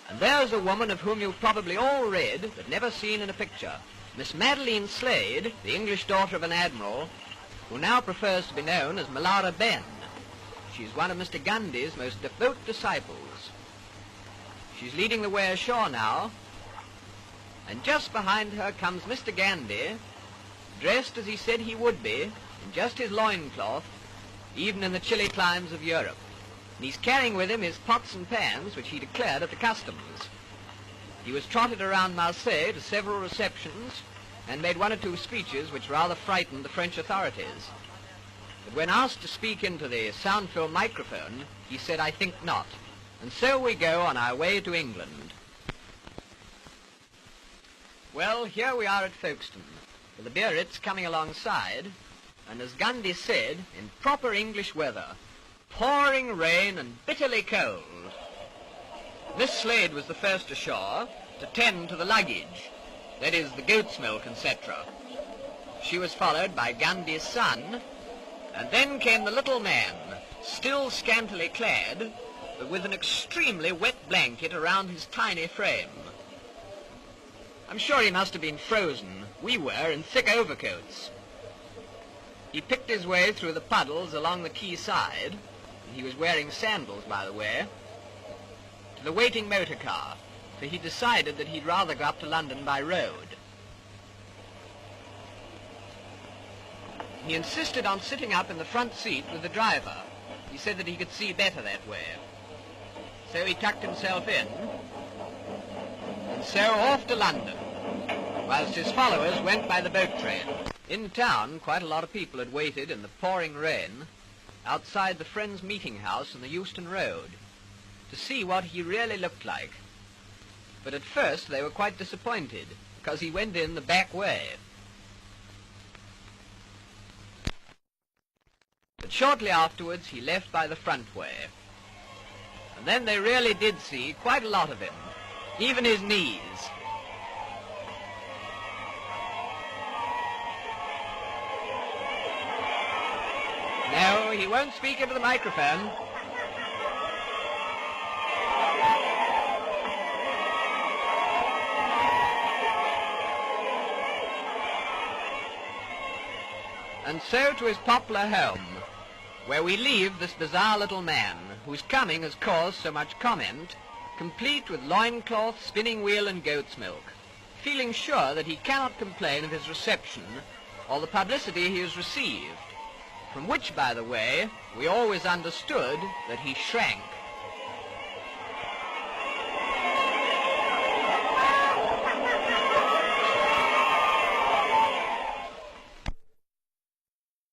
And there's a woman of whom you've probably all read, but never seen in a picture. Miss Madeline Slade, the English daughter of an admiral, who now prefers to be known as Malara Ben. She's one of Mr. Gandhi's most devout disciples. She's leading the way ashore now, and just behind her comes Mr. Gandhi, dressed as he said he would be, in just his loincloth, even in the chilly climes of Europe. And he's carrying with him his pots and pans, which he declared at the customs. He was trotted around Marseille to several receptions and made one or two speeches which rather frightened the French authorities. But when asked to speak into the sound-filled microphone, he said, "I think not." And so we go on our way to England. Well, here we are at Folkestone, with the Biarritz coming alongside, and as Gandhi said, in proper English weather, pouring rain and bitterly cold. Miss Slade was the first ashore to tend to the luggage, that is, the goat's milk, etc. She was followed by Gandhi's son, and then came the little man, still scantily clad, but with an extremely wet blanket around his tiny frame. I'm sure he must have been frozen. We were in thick overcoats. He picked his way through the puddles along the quay side, and he was wearing sandals, by the way, to the waiting motor car, for he decided that he'd rather go up to London by road. He insisted on sitting up in the front seat with the driver. He said that he could see better that way. So he tucked himself in, and so off to London, whilst his followers went by the boat train. In town, quite a lot of people had waited in the pouring rain outside the Friends Meeting House on the Euston Road to see what he really looked like. But at first they were quite disappointed, because he went in the back way. But shortly afterwards he left by the front way. And then they really did see quite a lot of him, even his knees. No, he won't speak into the microphone. And so to his poplar home, where we leave this bizarre little man, whose coming has caused so much comment, complete with loincloth, spinning wheel and goat's milk, feeling sure that he cannot complain of his reception or the publicity he has received, from which, by the way, we always understood that he shrank.